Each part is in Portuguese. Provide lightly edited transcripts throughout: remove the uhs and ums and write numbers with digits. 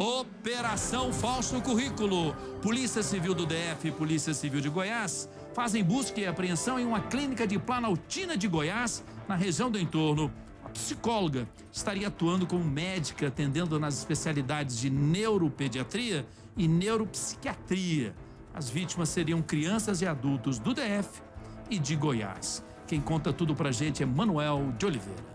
Operação Falso Currículo. Polícia Civil do DF e Polícia Civil de Goiás fazem busca e apreensão em uma clínica de Planaltina de Goiás, na região do entorno. A psicóloga estaria atuando como médica, atendendo nas especialidades de neuropediatria e neuropsiquiatria. As vítimas seriam crianças e adultos do DF e de Goiás. Quem conta tudo pra gente é Manuel de Oliveira.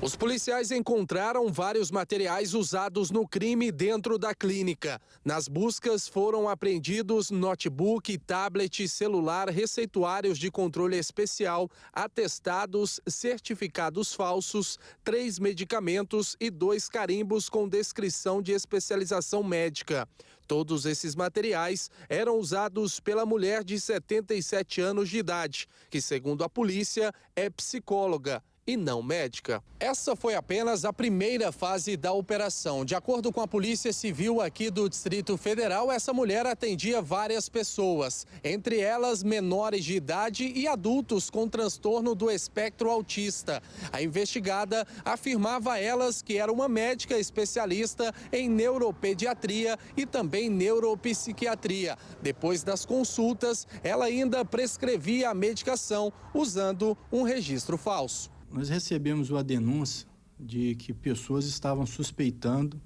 Os policiais encontraram vários materiais usados no crime dentro da clínica. Nas buscas foram apreendidos notebook, tablet, celular, receituários de controle especial, atestados, certificados falsos, 3 medicamentos e 2 carimbos com descrição de especialização médica. Todos esses materiais eram usados pela mulher de 77 anos de idade, que, segundo a polícia, é psicóloga e não médica. Essa foi apenas a primeira fase da operação. De acordo com a Polícia Civil aqui do Distrito Federal, essa mulher atendia várias pessoas, entre elas menores de idade e adultos com transtorno do espectro autista. A investigada afirmava a elas que era uma médica especialista em neuropediatria e também neuropsiquiatria. Depois das consultas, ela ainda prescrevia a medicação usando um registro falso. Nós recebemos uma denúncia de que pessoas estavam suspeitando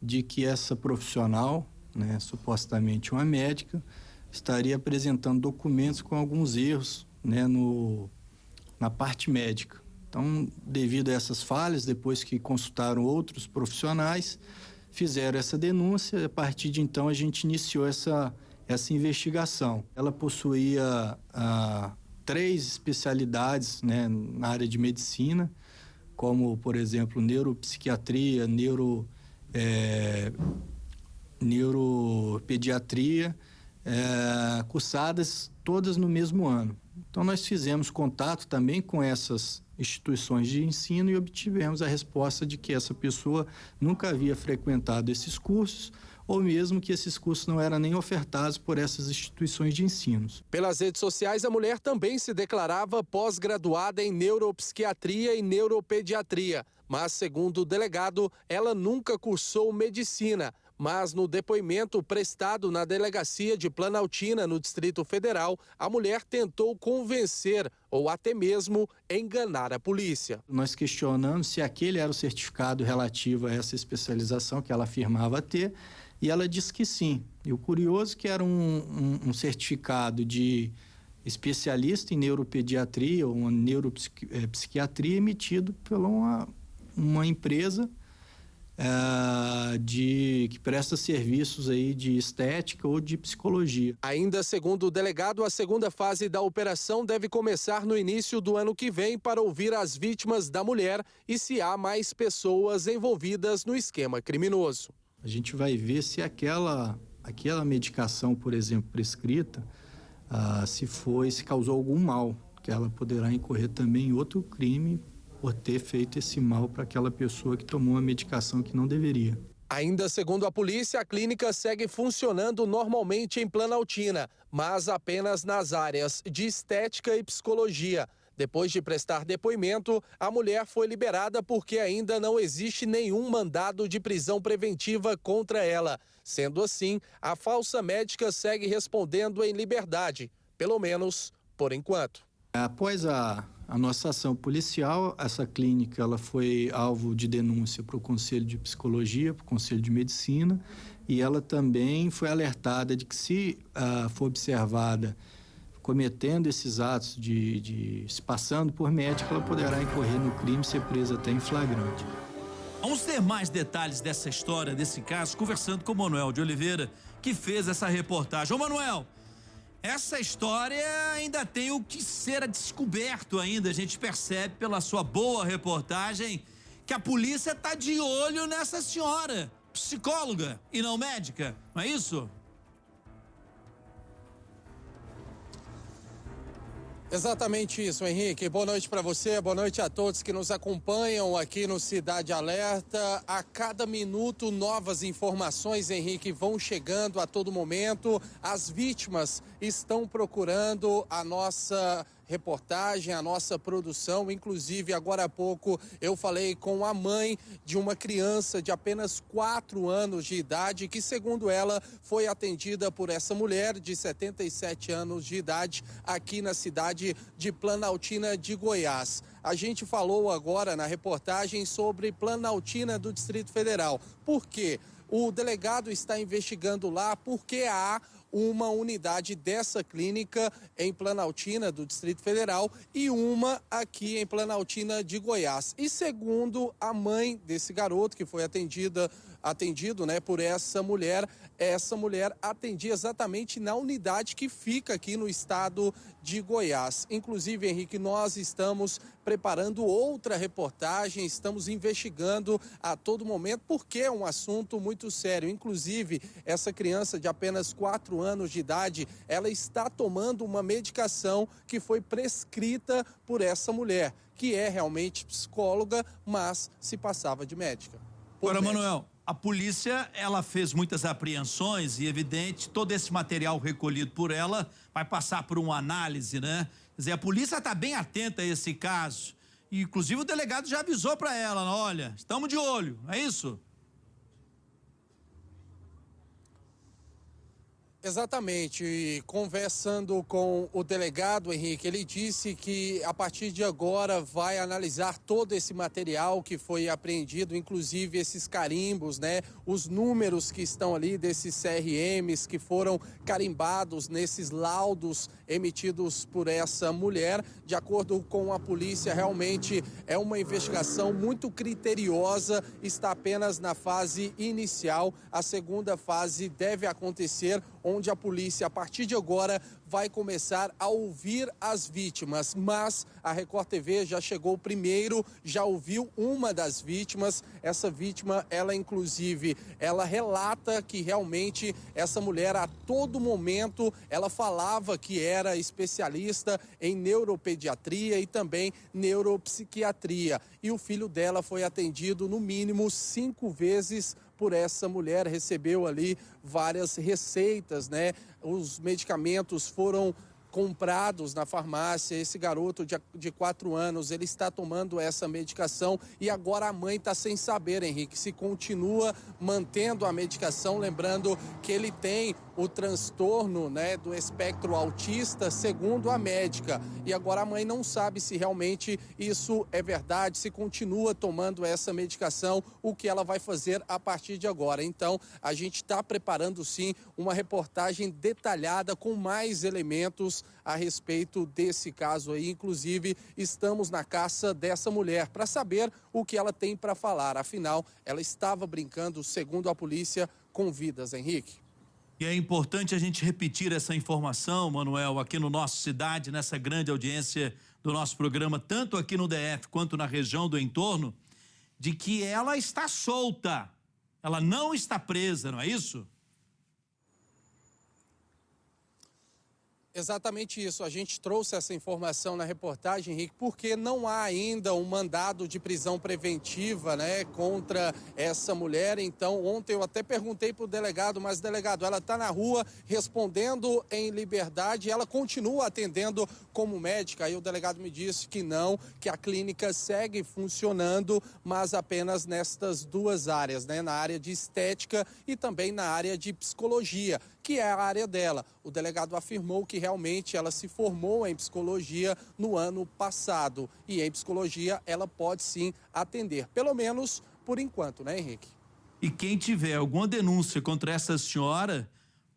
de que essa profissional, supostamente uma médica, estaria apresentando documentos com alguns erros, na parte médica. Então, devido a essas falhas, depois que consultaram outros profissionais, fizeram essa denúncia. A partir de então, a gente iniciou essa investigação. Ela possuía 3 especialidades, na área de medicina, como, por exemplo, neuropsiquiatria, neuropediatria, cursadas todas no mesmo ano. Então, nós fizemos contato também com essas instituições de ensino e obtivemos a resposta de que essa pessoa nunca havia frequentado esses cursos, ou mesmo que esses cursos não eram nem ofertados por essas instituições de ensino. Pelas redes sociais, a mulher também se declarava pós-graduada em neuropsiquiatria e neuropediatria, mas, segundo o delegado, ela nunca cursou medicina. Mas no depoimento prestado na delegacia de Planaltina, no Distrito Federal, a mulher tentou convencer ou até mesmo enganar a polícia. Nós questionamos se aquele era o certificado relativo a essa especialização que ela afirmava ter, e ela disse que sim. E o curioso é que era um certificado de especialista em neuropediatria ou uma neuropsiquiatria emitido por uma empresa que presta serviços aí de estética ou de psicologia. Ainda segundo o delegado, a segunda fase da operação deve começar no início do ano que vem para ouvir as vítimas da mulher e se há mais pessoas envolvidas no esquema criminoso. A gente vai ver se aquela medicação, por exemplo, prescrita, se causou algum mal, que ela poderá incorrer também em outro crime por ter feito esse mal para aquela pessoa que tomou uma medicação que não deveria. Ainda segundo a polícia, a clínica segue funcionando normalmente em Planaltina, mas apenas nas áreas de estética e psicologia. Depois de prestar depoimento, a mulher foi liberada porque ainda não existe nenhum mandado de prisão preventiva contra ela. Sendo assim, a falsa médica segue respondendo em liberdade, pelo menos por enquanto. Após a nossa ação policial, essa clínica ela foi alvo de denúncia para o Conselho de Psicologia, para o Conselho de Medicina, e ela também foi alertada de que se for observada cometendo esses atos se passando por médica, ela poderá incorrer no crime e ser presa até em flagrante. Vamos ter mais detalhes dessa história, desse caso, conversando com o Manuel de Oliveira, que fez essa reportagem. Ô Manuel, essa história ainda tem o que ser descoberto ainda. A gente percebe pela sua boa reportagem que a polícia está de olho nessa senhora, psicóloga e não médica, não é isso? Exatamente isso, Henrique. Boa noite para você, boa noite a todos que nos acompanham aqui no Cidade Alerta. A cada minuto, novas informações, Henrique, vão chegando a todo momento. As vítimas estão procurando a nossa reportagem, a nossa produção. Inclusive, agora há pouco eu falei com a mãe de uma criança de apenas 4 anos de idade, que, segundo ela, foi atendida por essa mulher de 77 anos de idade aqui na cidade de Planaltina de Goiás. A gente falou agora na reportagem sobre Planaltina do Distrito Federal. Por quê? O delegado está investigando lá porque há uma unidade dessa clínica em Planaltina do Distrito Federal e uma aqui em Planaltina de Goiás. E segundo a mãe desse garoto que foi atendido, né, por essa mulher atendia exatamente na unidade que fica aqui no estado de Goiás. Inclusive, Henrique, nós estamos preparando outra reportagem, estamos investigando a todo momento, porque é um assunto muito sério. Inclusive, essa criança de apenas 4 anos de idade, ela está tomando uma medicação que foi prescrita por essa mulher, que é realmente psicóloga, mas se passava de médica. Agora, Manuel, a polícia, ela fez muitas apreensões e, evidente, todo esse material recolhido por ela vai passar por uma análise, né? Quer dizer, a polícia está bem atenta a esse caso. E, inclusive, o delegado já avisou para ela, olha, estamos de olho, é isso? Exatamente, e conversando com o delegado, Henrique, ele disse que a partir de agora vai analisar todo esse material que foi apreendido, inclusive esses carimbos, né? Os números que estão ali desses CRMs que foram carimbados nesses laudos emitidos por essa mulher. De acordo com a polícia, realmente é uma investigação muito criteriosa, está apenas na fase inicial. A segunda fase deve acontecer, onde a polícia, a partir de agora, vai começar a ouvir as vítimas. Mas a Record TV já chegou primeiro, já ouviu uma das vítimas. Essa vítima, ela inclusive, ela relata que realmente essa mulher, a todo momento, ela falava que era especialista em neuropediatria e também neuropsiquiatria. E o filho dela foi atendido no mínimo 5 vezes por essa mulher, recebeu ali várias receitas, né? Os medicamentos foram comprados na farmácia. Esse garoto de 4 anos, ele está tomando essa medicação e agora a mãe está sem saber, Henrique, se continua mantendo a medicação, lembrando que ele tem o transtorno, né, do espectro autista, segundo a médica. E agora a mãe não sabe se realmente isso é verdade, se continua tomando essa medicação, o que ela vai fazer a partir de agora. Então, a gente está preparando sim uma reportagem detalhada com mais elementos a respeito desse caso aí. Inclusive, estamos na caça dessa mulher para saber o que ela tem para falar. Afinal, ela estava brincando, segundo a polícia, com vidas, Henrique. E é importante a gente repetir essa informação, Manuel, aqui no nosso Cidade, nessa grande audiência do nosso programa, tanto aqui no DF quanto na região do entorno, de que ela está solta, ela não está presa, não é isso? Exatamente isso. A gente trouxe essa informação na reportagem, Henrique, porque não há ainda um mandado de prisão preventiva, né, contra essa mulher. Então, ontem eu até perguntei para o delegado, mas, delegado, ela está na rua respondendo em liberdade e ela continua atendendo como médica. Aí o delegado me disse que não, que a clínica segue funcionando, mas apenas nestas 2 áreas, né, na área de estética e também na área de psicologia, que é a área dela. O delegado afirmou que realmente ela se formou em psicologia no ano passado e em psicologia ela pode sim atender, pelo menos por enquanto, né, Henrique? E quem tiver alguma denúncia contra essa senhora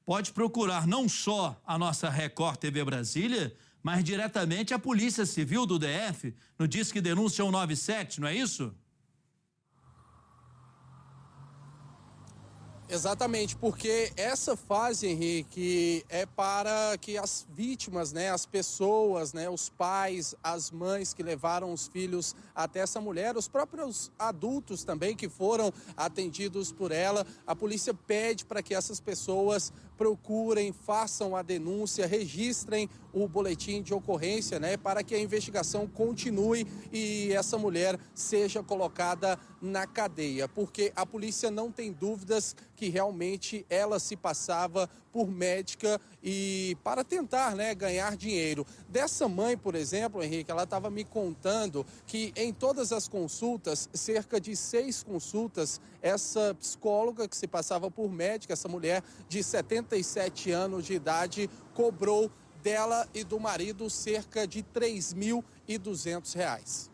pode procurar não só a nossa Record TV Brasília, mas diretamente a Polícia Civil do DF no Disque Denúncia 197, não é isso? Exatamente, porque essa fase, Henrique, é para que as vítimas, né, as pessoas, né, os pais, as mães que levaram os filhos até essa mulher, os próprios adultos também que foram atendidos por ela. A polícia pede para que essas pessoas procurem, façam a denúncia, registrem o boletim de ocorrência, né, para que a investigação continue e essa mulher seja colocada na cadeia, porque a polícia não tem dúvidas que realmente ela se passava por médica e para tentar, né, ganhar dinheiro. Dessa mãe, por exemplo, Henrique, ela estava me contando que em todas as consultas, cerca de 6 consultas, essa psicóloga que se passava por médica, essa mulher de 77 anos de idade, cobrou dela e do marido cerca de R$ 3.200.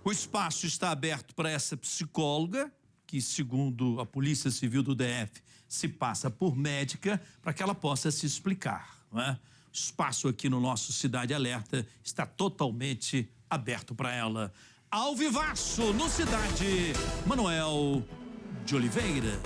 O espaço está aberto para essa psicóloga, que, segundo a Polícia Civil do DF, se passa por médica, para que ela possa se explicar, não é? O espaço aqui no nosso Cidade Alerta está totalmente aberto para ela. Ao vivaço, no Cidade, Manuel de Oliveira.